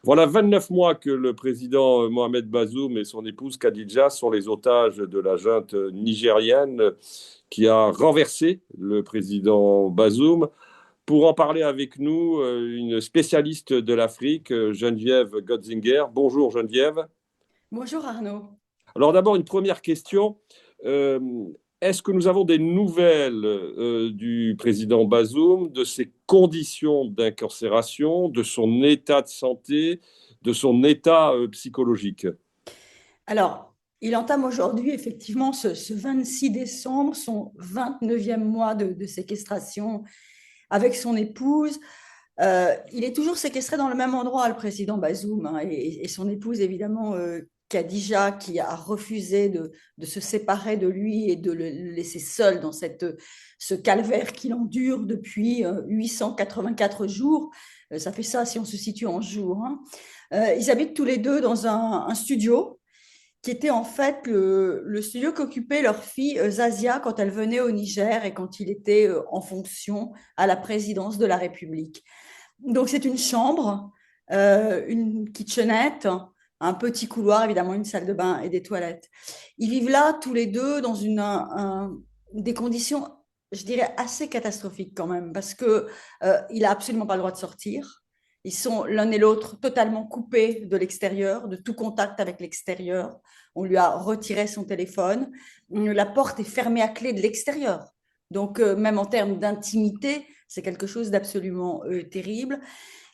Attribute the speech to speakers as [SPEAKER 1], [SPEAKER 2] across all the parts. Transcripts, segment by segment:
[SPEAKER 1] Voilà 29 mois que le président Mohamed Bazoum et son épouse Khadija sont les otages de la junte nigérienne qui a renversé le président Bazoum. Pour en parler avec nous, une spécialiste de l'Afrique, Geneviève Gotzinger. Bonjour Geneviève.
[SPEAKER 2] Bonjour Arnaud.
[SPEAKER 1] Alors d'abord, une première question. Euh, Est-ce que nous avons des nouvelles du président Bazoum, de ses conditions d'incarcération, de son état de santé, de son état psychologique?
[SPEAKER 2] Alors, il entame aujourd'hui, effectivement, ce 26 décembre, son 29e mois de séquestration avec son épouse. Il est toujours séquestré dans le même endroit, le président Bazoum, hein, et son épouse, évidemment, Khadija, qui a refusé de se séparer de lui et de le laisser seul dans ce calvaire qu'il endure depuis 884 jours. Ça fait ça si on se situe en jours, hein. Ils habitent tous les deux dans un studio qui était en fait le studio qu'occupait leur fille Zazia quand elle venait au Niger et quand il était en fonction à la présidence de la République. Donc c'est une chambre, une kitchenette, un petit couloir, évidemment une salle de bain et des toilettes. Ils vivent là tous les deux dans des conditions, je dirais, assez catastrophiques quand même, parce que il a absolument pas le droit de sortir. Ils sont l'un et l'autre totalement coupés de l'extérieur, de tout contact avec l'extérieur. On lui a retiré son téléphone. La porte est fermée à clé de l'extérieur. Donc, même en termes d'intimité, c'est quelque chose d'absolument terrible.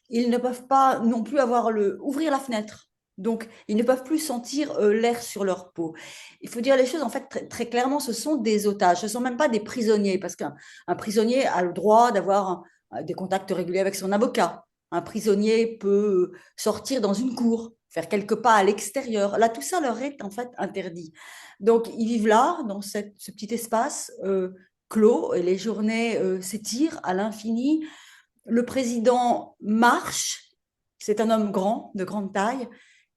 [SPEAKER 2] Ils ne peuvent pas non plus ouvrir la fenêtre. Donc, ils ne peuvent plus sentir l'air sur leur peau. Il faut dire les choses, en fait, très, très clairement, ce sont des otages. Ce ne sont même pas des prisonniers, parce qu'un prisonnier a le droit d'avoir des contacts réguliers avec son avocat. Un prisonnier peut sortir dans une cour, faire quelques pas à l'extérieur. Là, tout ça leur est en fait interdit. Donc, ils vivent là, dans ce petit espace clos, et les journées s'étirent à l'infini. Le président marche, c'est un homme grand, de grande taille.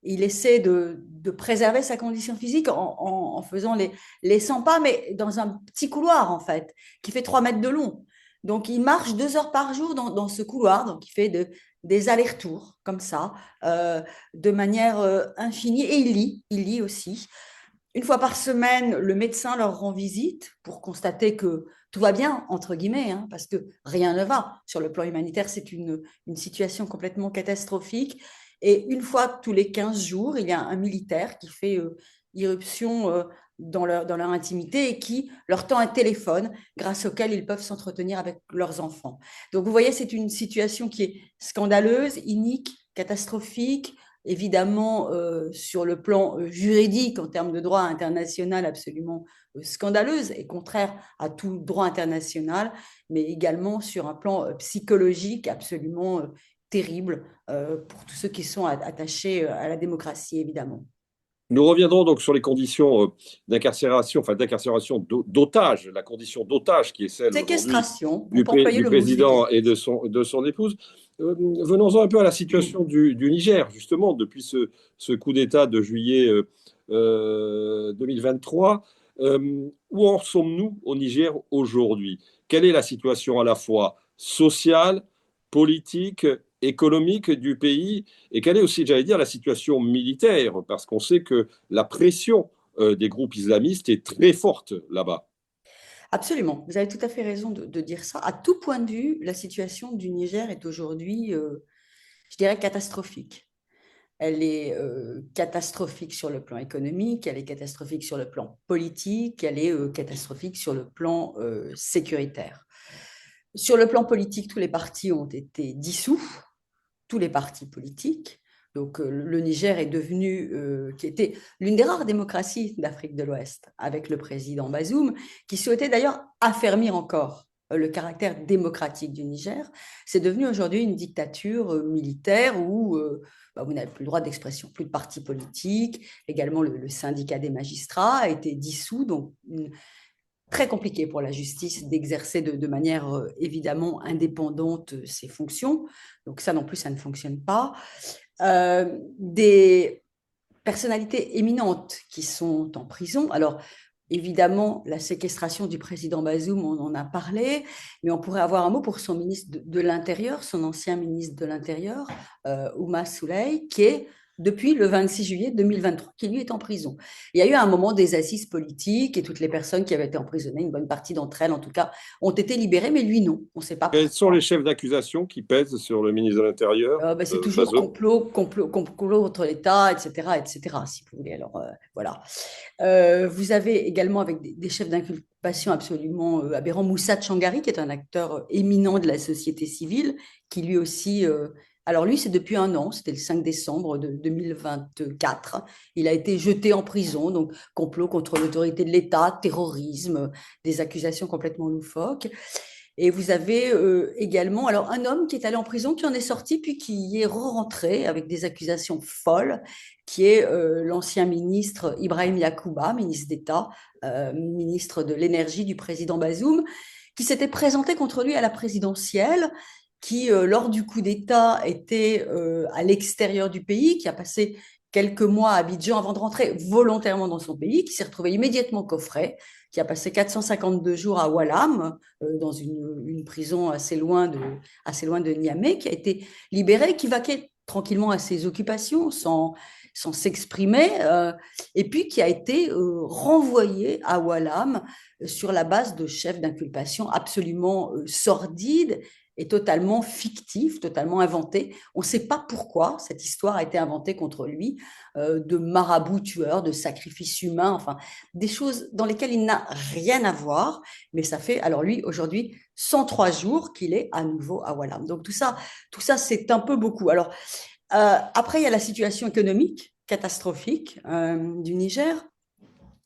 [SPEAKER 2] Il essaie de préserver sa condition physique en faisant les 100 pas, mais dans un petit couloir, en fait, qui fait 3 mètres de long. Donc, il marche 2 heures par jour dans ce couloir. Donc, il fait des allers-retours, comme ça, de manière infinie. Et il lit aussi. Une fois par semaine, le médecin leur rend visite pour constater que tout va bien, entre guillemets, hein, parce que rien ne va. Sur le plan humanitaire, c'est une situation complètement catastrophique. Et une fois tous les 15 jours, il y a un militaire qui fait irruption dans leur intimité et qui leur tend un téléphone grâce auquel ils peuvent s'entretenir avec leurs enfants. Donc vous voyez, c'est une situation qui est scandaleuse, inique, catastrophique, évidemment sur le plan juridique en termes de droit international absolument scandaleuse et contraire à tout droit international, mais également sur un plan psychologique absolument terrible pour tous ceux qui sont attachés à la démocratie, évidemment.
[SPEAKER 1] Nous reviendrons donc sur les conditions d'incarcération, enfin d'incarcération d'otage, la condition d'otage qui est celle aujourd'hui
[SPEAKER 2] Séquestration, on peut employer
[SPEAKER 1] du
[SPEAKER 2] le mot
[SPEAKER 1] président et
[SPEAKER 2] séquestration.
[SPEAKER 1] de son épouse. Venons-en un peu à la situation du Niger, justement, depuis ce coup d'État de juillet 2023. Où en sommes-nous au Niger aujourd'hui? Quelle est la situation à la fois sociale, politique, économique du pays et quelle est aussi, j'allais dire, la situation militaire? Parce qu'on sait que la pression des groupes islamistes est très forte là-bas.
[SPEAKER 2] Absolument, vous avez tout à fait raison de dire ça. À tout point de vue, la situation du Niger est aujourd'hui, je dirais, catastrophique. Elle est catastrophique sur le plan économique, elle est catastrophique sur le plan politique, elle est catastrophique sur le plan sécuritaire. Sur le plan politique, tous les partis ont été dissous, tous les partis politiques. Donc le Niger est devenu, qui était l'une des rares démocraties d'Afrique de l'Ouest, avec le président Bazoum, qui souhaitait d'ailleurs affermir encore le caractère démocratique du Niger. C'est devenu aujourd'hui une dictature militaire où vous n'avez plus le droit d'expression, plus de partis politiques. Également, le syndicat des magistrats a été dissous, donc très compliqué pour la justice d'exercer de manière évidemment indépendante ses fonctions. Donc ça non plus, ça ne fonctionne pas. Des personnalités éminentes qui sont en prison. Alors, évidemment, la séquestration du président Bazoum, on en a parlé, mais on pourrait avoir un mot pour son ministre de l'Intérieur, son ancien ministre de l'Intérieur, Ouma Souley, qui est depuis le 26 juillet 2023, qui lui est en prison. Il y a eu un moment des assises politiques et toutes les personnes qui avaient été emprisonnées, une bonne partie d'entre elles en tout cas, ont été libérées, mais lui non. On ne sait pas
[SPEAKER 1] Quels sont
[SPEAKER 2] pourquoi.
[SPEAKER 1] les chefs d'accusation qui pèsent sur le ministre de l'Intérieur,
[SPEAKER 2] Ben, c'est toujours
[SPEAKER 1] Bazoum?
[SPEAKER 2] complot contre l'État, etc., si vous voulez. Alors, voilà. Vous avez également avec des chefs d'inculpation absolument aberrants, Moussa Tchangari, qui est un acteur éminent de la société civile, qui lui aussi, alors lui c'est depuis un an, c'était le 5 décembre de 2024, il a été jeté en prison, donc complot contre l'autorité de l'État, terrorisme, des accusations complètement loufoques. Et vous avez également alors un homme qui est allé en prison, qui en est sorti, puis qui y est rentré avec des accusations folles, qui est l'ancien ministre Ibrahim Yacouba, ministre d'État, ministre de l'énergie du président Bazoum, qui s'était présenté contre lui à la présidentielle, qui, lors du coup d'État, était à l'extérieur du pays, qui a passé quelques mois à Abidjan avant de rentrer volontairement dans son pays, qui s'est retrouvé immédiatement coffré, qui a passé 452 jours à Walam, dans une prison assez loin de Niamey, qui a été libéré, qui vaquait tranquillement à ses occupations sans s'exprimer, et puis qui a été renvoyé à Walam sur la base de chefs d'inculpation absolument sordides et totalement fictifs, totalement inventés. On ne sait pas pourquoi cette histoire a été inventée contre lui, de marabouts tueurs, de sacrifices humains, enfin, des choses dans lesquelles il n'a rien à voir, mais ça fait, alors lui, aujourd'hui, 103 jours qu'il est à nouveau à Wallam. Donc tout ça c'est un peu beaucoup. Alors, après, il y a la situation économique catastrophique du Niger.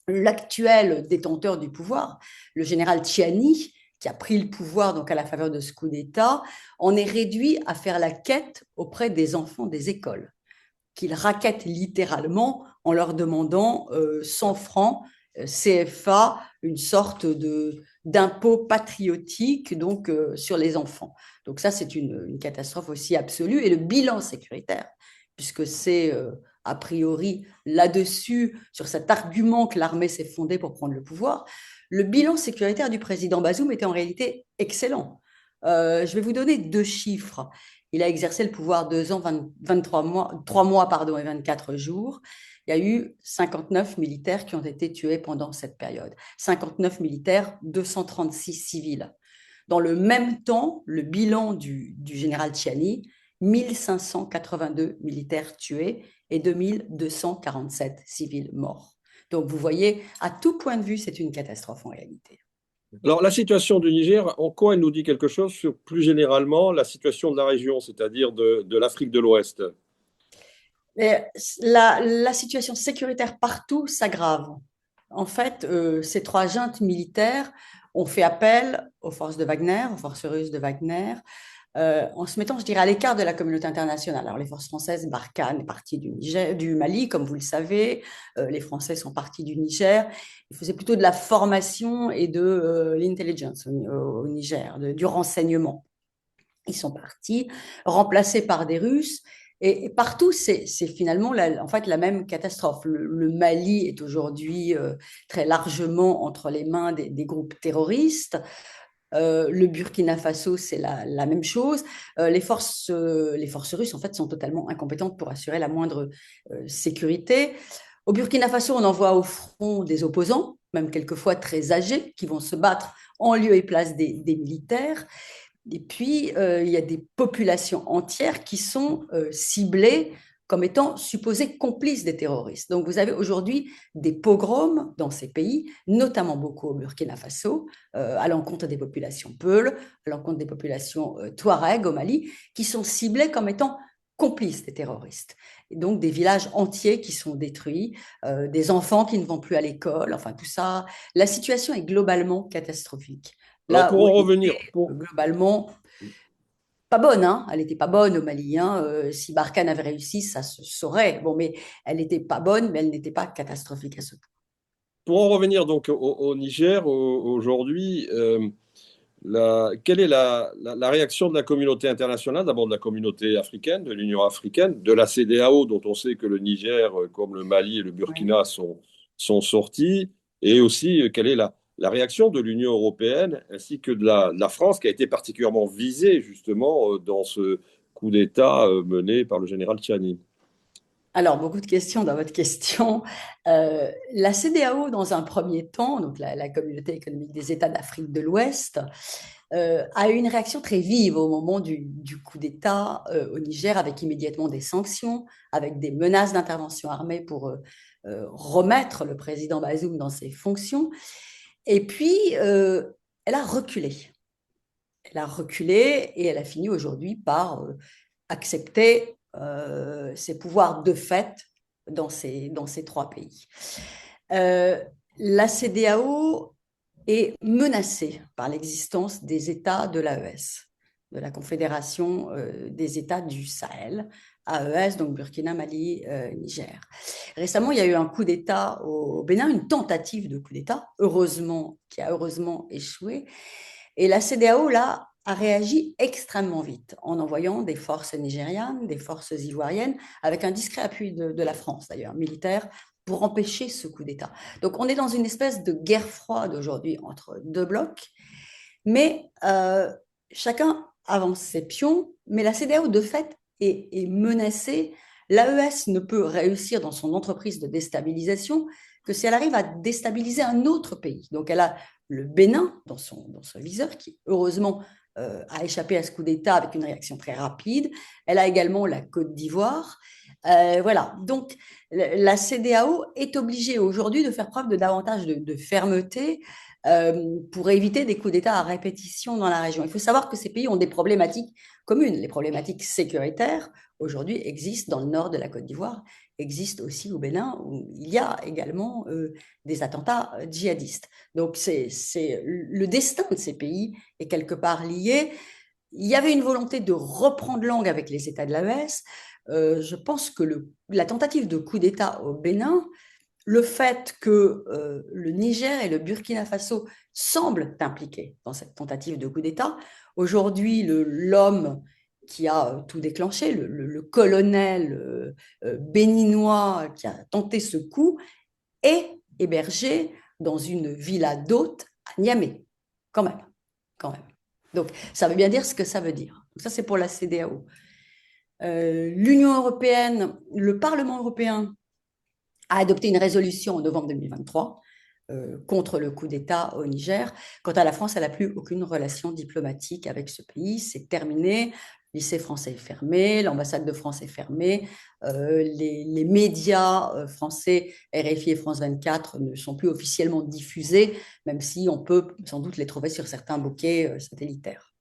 [SPEAKER 2] L'actuel détenteur du pouvoir, le général Tchiani, qui a pris le pouvoir donc à la faveur de ce coup d'État, en est réduit à faire la quête auprès des enfants des écoles, qu'il raquette littéralement en leur demandant 100 francs CFA, une sorte d'impôt patriotique donc sur les enfants. Donc ça, c'est une catastrophe aussi absolue. Et le bilan sécuritaire, puisque c'est a priori là-dessus, sur cet argument que l'armée s'est fondée pour prendre le pouvoir, le bilan sécuritaire du président Bazoum était en réalité excellent. Je vais vous donner deux chiffres. Il a exercé le pouvoir 2 ans, 23 mois, 3 mois pardon, et 24 jours. Il y a eu 59 militaires qui ont été tués pendant cette période. 59 militaires, 236 civils. Dans le même temps, le bilan du général Tchiani, 1582 militaires tués et 2247 civils morts. Donc vous voyez, à tout point de vue, c'est une catastrophe en réalité.
[SPEAKER 1] Alors, la situation du Niger, en quoi elle nous dit quelque chose sur plus généralement la situation de la région, c'est-à-dire de l'Afrique de l'Ouest?
[SPEAKER 2] Mais la situation sécuritaire partout s'aggrave. En fait, ces trois juntes militaires ont fait appel aux forces de Wagner, aux forces russes de Wagner, en se mettant, je dirais, à l'écart de la communauté internationale. Alors, les forces françaises, Barkhane est parti du Mali, comme vous le savez. Les Français sont partis du Niger. Ils faisaient plutôt de la formation et de l'intelligence au Niger, du renseignement. Ils sont partis, remplacés par des Russes. Et partout, c'est finalement en fait la même catastrophe. Le Mali est aujourd'hui très largement entre les mains des groupes terroristes. Le Burkina Faso, c'est la même chose. Les forces russes, en fait, sont totalement incompétentes pour assurer la moindre sécurité. Au Burkina Faso, on envoie au front des opposants, même quelquefois très âgés, qui vont se battre en lieu et place des militaires. Et puis, il y a des populations entières qui sont ciblées comme étant supposées complices des terroristes. Donc, vous avez aujourd'hui des pogroms dans ces pays, notamment beaucoup au Burkina Faso, à l'encontre des populations Peuls, à l'encontre des populations Touareg au Mali, qui sont ciblées comme étant complices des terroristes. Et donc, des villages entiers qui sont détruits, des enfants qui ne vont plus à l'école, enfin tout ça. La situation est globalement catastrophique.
[SPEAKER 1] Alors,
[SPEAKER 2] Là
[SPEAKER 1] pour
[SPEAKER 2] où
[SPEAKER 1] en
[SPEAKER 2] elle
[SPEAKER 1] revenir,
[SPEAKER 2] était globalement pas bonne, hein. Elle n'était pas bonne au Mali, hein. Si Barkhane avait réussi, ça se saurait. Bon, mais elle n'était pas bonne, mais elle n'était pas catastrophique à ce point.
[SPEAKER 1] pour en revenir donc au Niger aujourd'hui, quelle est la réaction de la communauté internationale, d'abord de la communauté africaine, de l'Union africaine, de la CEDEAO, dont on sait que le Niger, comme le Mali et le
[SPEAKER 2] Oui.
[SPEAKER 1] Burkina, sont sortis, Et aussi, quelle est la réaction de l'Union européenne ainsi que de la France qui a été particulièrement visée justement dans ce coup d'État mené par le général Tchiani.
[SPEAKER 2] Alors, beaucoup de questions dans votre question. La CEDEAO, dans un premier temps, donc la Communauté économique des États d'Afrique de l'Ouest, a eu une réaction très vive au moment du coup d'État au Niger, avec immédiatement des sanctions, avec des menaces d'intervention armée pour remettre le président Bazoum dans ses fonctions. Et puis, elle a reculé. Elle a reculé et elle a fini aujourd'hui par accepter ses pouvoirs de fait dans ces trois pays. La CEDEAO est menacée par l'existence des États de l'AES, de la Confédération des États du Sahel, AES, donc Burkina, Mali, Niger. Récemment, il y a eu un coup d'État au Bénin, une tentative de coup d'État, heureusement, qui a heureusement échoué. Et la CEDEAO, là, a réagi extrêmement vite en envoyant des forces nigérianes, des forces ivoiriennes, avec un discret appui de la France, d'ailleurs, militaire, pour empêcher ce coup d'État. Donc, on est dans une espèce de guerre froide aujourd'hui entre deux blocs, mais chacun avance ses pions, mais la CEDEAO, de fait, est menacée. L'AES ne peut réussir dans son entreprise de déstabilisation que si elle arrive à déstabiliser un autre pays. Donc, elle a le Bénin dans son viseur, qui heureusement a échappé à ce coup d'État avec une réaction très rapide. Elle a également la Côte d'Ivoire. Voilà, donc la CEDEAO est obligée aujourd'hui de faire preuve de davantage de fermeté pour éviter des coups d'État à répétition dans la région. Il faut savoir que ces pays ont des problématiques communes. Les problématiques sécuritaires, aujourd'hui, existent dans le nord de la Côte d'Ivoire, existent aussi au Bénin, où il y a également des attentats djihadistes. Donc, le destin de ces pays est quelque part lié. Il y avait une volonté de reprendre langue avec les États de l'AES. Je pense que la tentative de coup d'État au Bénin, le fait que le Niger et le Burkina Faso semblent impliqués dans cette tentative de coup d'État. Aujourd'hui, l'homme qui a tout déclenché, le colonel béninois qui a tenté ce coup, est hébergé dans une villa d'hôtes à Niamey, quand même, quand même. Donc, ça veut bien dire ce que ça veut dire. Donc, ça, c'est pour la CEDEAO. L'Union européenne, le Parlement européen a adopté une résolution en novembre 2023 contre le coup d'État au Niger. Quant à la France, elle n'a plus aucune relation diplomatique avec ce pays. C'est terminé. Le lycée français est fermé, l'ambassade de France est fermée, les médias français, RFI et France 24, ne sont plus officiellement diffusés, même si on peut sans doute les trouver sur certains bouquets satellitaires.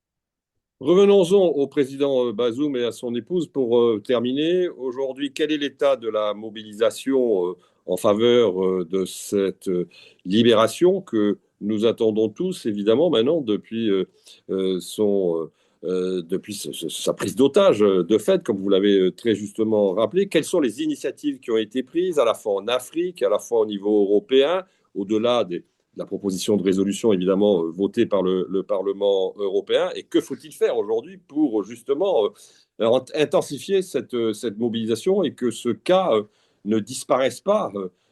[SPEAKER 1] Revenons-en au président Bazoum et à son épouse pour terminer. Aujourd'hui, quel est l'état de la mobilisation en faveur de cette libération que nous attendons tous, évidemment, maintenant, depuis, depuis sa prise d'otage, de fait, comme vous l'avez très justement rappelé. Quelles sont les initiatives qui ont été prises, à la fois en Afrique, à la fois au niveau européen, au-delà de la proposition de résolution, évidemment, votée par le Parlement européen. Et que faut-il faire aujourd'hui pour justement intensifier cette mobilisation et que ce cas ne disparaisse pas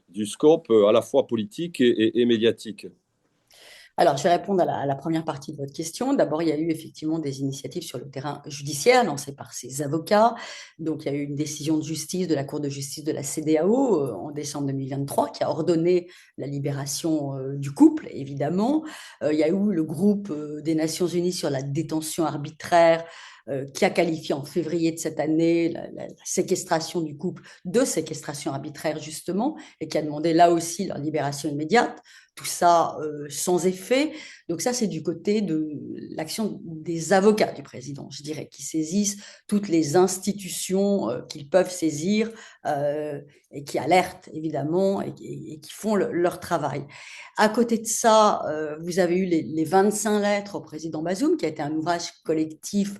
[SPEAKER 1] du scope à la fois politique et médiatique?
[SPEAKER 2] Alors, je vais répondre à la première partie de votre question. D'abord, il y a eu effectivement des initiatives sur le terrain judiciaire lancées par ses avocats. Donc, il y a eu une décision de justice de la Cour de justice de la CEDEAO en décembre 2023 qui a ordonné la libération du couple, évidemment. Il y a eu le groupe des Nations Unies sur la détention arbitraire qui a qualifié en février de cette année la séquestration du couple de séquestration arbitraire, justement, et qui a demandé là aussi leur libération immédiate. Tout ça sans effet. Donc ça, c'est du côté de l'action des avocats du président, je dirais, qui saisissent toutes les institutions qu'ils peuvent saisir et qui alertent, évidemment, et qui font leur travail. À côté de ça, vous avez eu les 25 lettres au président Bazoum, qui a été un ouvrage collectif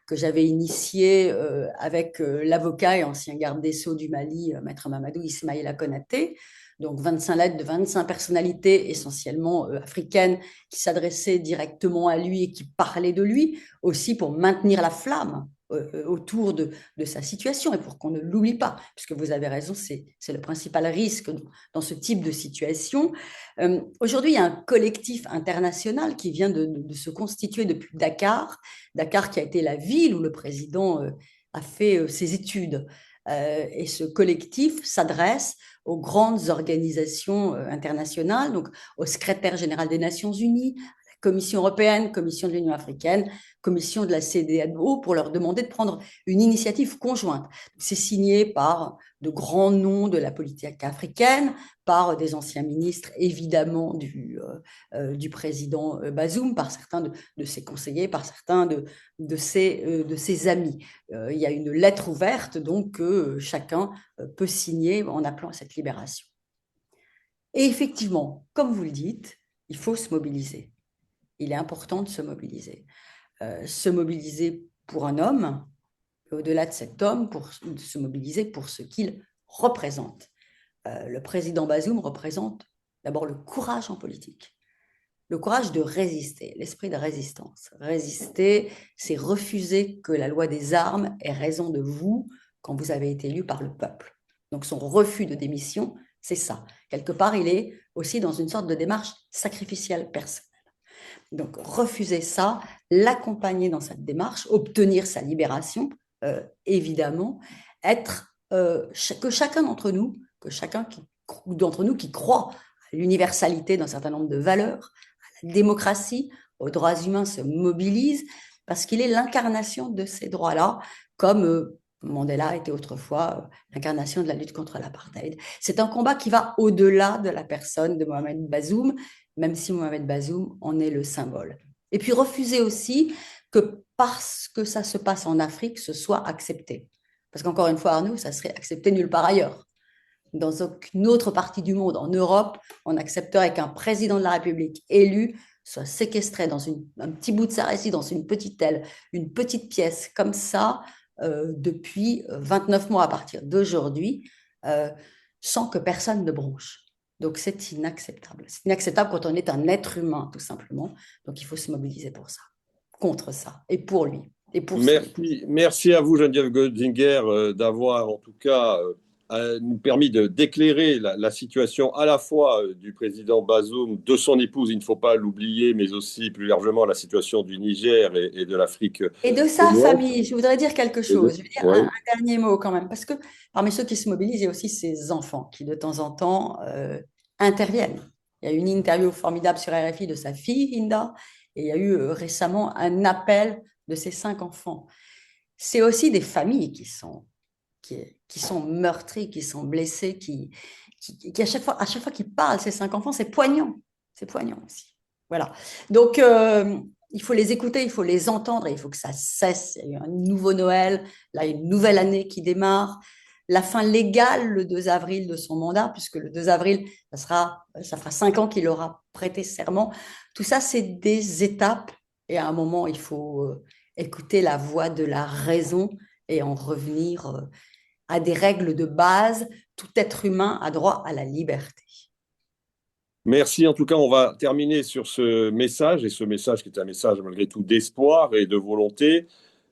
[SPEAKER 2] que j'avais initié avec l'avocat et ancien garde des Sceaux du Mali, Maître Mamadou Ismaïla Konaté. Donc 25 lettres de 25 personnalités essentiellement africaines qui s'adressaient directement à lui et qui parlaient de lui, aussi pour maintenir la flamme autour de sa situation et pour qu'on ne l'oublie pas, puisque vous avez raison, c'est le principal risque dans ce type de situation. Aujourd'hui, il y a un collectif international qui vient de se constituer depuis Dakar, Dakar qui a été la ville où le président a fait ses études. Et ce collectif s'adresse aux grandes organisations internationales, donc au secrétaire général des Nations Unies, Commission européenne, Commission de l'Union africaine, Commission de la CEDEAO, pour leur demander de prendre une initiative conjointe. C'est signé par de grands noms de la politique africaine, par des anciens ministres, évidemment, du président Bazoum, par certains de ses conseillers, par certains de ses amis. Il y a une lettre ouverte, donc, que chacun peut signer en appelant à cette libération. Et effectivement, comme vous le dites, il faut se mobiliser. Il est important de se mobiliser pour un homme, et au-delà de cet homme, de se mobiliser pour ce qu'il représente. Le président Bazoum représente d'abord le courage en politique, le courage de résister, l'esprit de résistance. Résister, c'est refuser que la loi des armes ait raison de vous quand vous avez été élu par le peuple. Donc son refus de démission, c'est ça. Quelque part, il est aussi dans une sorte de démarche sacrificielle personnelle. Donc, refuser ça, l'accompagner dans cette démarche, obtenir sa libération, évidemment, que chacun d'entre nous, qui croit à l'universalité d'un certain nombre de valeurs, à la démocratie, aux droits humains, se mobilise, parce qu'il est l'incarnation de ces droits-là, comme Mandela était autrefois l'incarnation de la lutte contre l'apartheid. C'est un combat qui va au-delà de la personne de Mohamed Bazoum, même si Mohamed Bazoum en est le symbole. Et puis refuser aussi que parce que ça se passe en Afrique, ce soit accepté. Parce qu'encore une fois, Arnaud, ça serait accepté nulle part ailleurs. Dans aucune autre partie du monde, en Europe, on accepterait qu'un président de la République élu soit séquestré dans un petit bout de sa résidence, une petite aile, une petite pièce comme ça, depuis 29 mois à partir d'aujourd'hui, sans que personne ne bronche. Donc, c'est inacceptable. C'est inacceptable quand on est un être humain, tout simplement. Donc, il faut se mobiliser pour ça, contre ça, et pour lui, et pour son épouse.
[SPEAKER 1] Merci à vous, Geneviève Goldzinger, d'avoir en tout cas nous permis d'éclairer la situation à la fois du président Bazoum, de son épouse, il ne faut pas l'oublier, mais aussi plus largement la situation du Niger et de l'Afrique
[SPEAKER 2] Et de
[SPEAKER 1] de
[SPEAKER 2] sa
[SPEAKER 1] l'Ouest.
[SPEAKER 2] famille, je voudrais dire quelque chose. Je veux dire
[SPEAKER 1] Ouais.
[SPEAKER 2] un dernier mot quand même, parce que parmi ceux qui se mobilisent, il y a aussi ces enfants qui, de temps en temps, interviennent. Il y a eu une interview formidable sur RFI de sa fille, Hinda, et il y a eu récemment un appel de ses 5 enfants. C'est aussi des familles qui sont meurtries, qui sont blessées, qui à chaque fois qu'ils parlent, ces 5 enfants, c'est poignant. C'est poignant aussi. Voilà. Donc, il faut les écouter, il faut les entendre, et il faut que ça cesse. Il y a eu un nouveau Noël, là, une nouvelle année qui démarre. La fin légale le 2 avril de son mandat, puisque le 2 avril, ça fera 5 ans qu'il aura prêté serment. Tout ça, c'est des étapes, et à un moment, il faut écouter la voix de la raison et en revenir à des règles de base. Tout être humain a droit à la liberté.
[SPEAKER 1] Merci. En tout cas, on va terminer sur ce message, et ce message qui est un message malgré tout d'espoir et de volonté.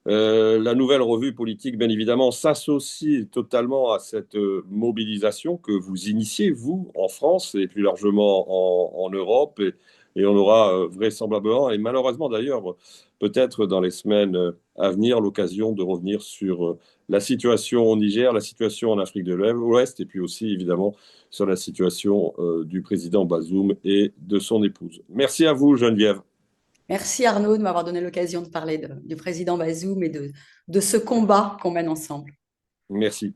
[SPEAKER 1] La nouvelle revue politique, bien évidemment, s'associe totalement à cette mobilisation que vous initiez, vous, en France et plus largement en Europe. Et on aura vraisemblablement, et malheureusement d'ailleurs, peut-être dans les semaines à venir, l'occasion de revenir sur la situation au Niger, la situation en Afrique de l'Ouest, et puis aussi, évidemment, sur la situation du président Bazoum et de son épouse. Merci à vous, Geneviève.
[SPEAKER 2] Merci Arnaud de m'avoir donné l'occasion de parler du président Bazoum et de ce combat qu'on mène ensemble.
[SPEAKER 1] Merci.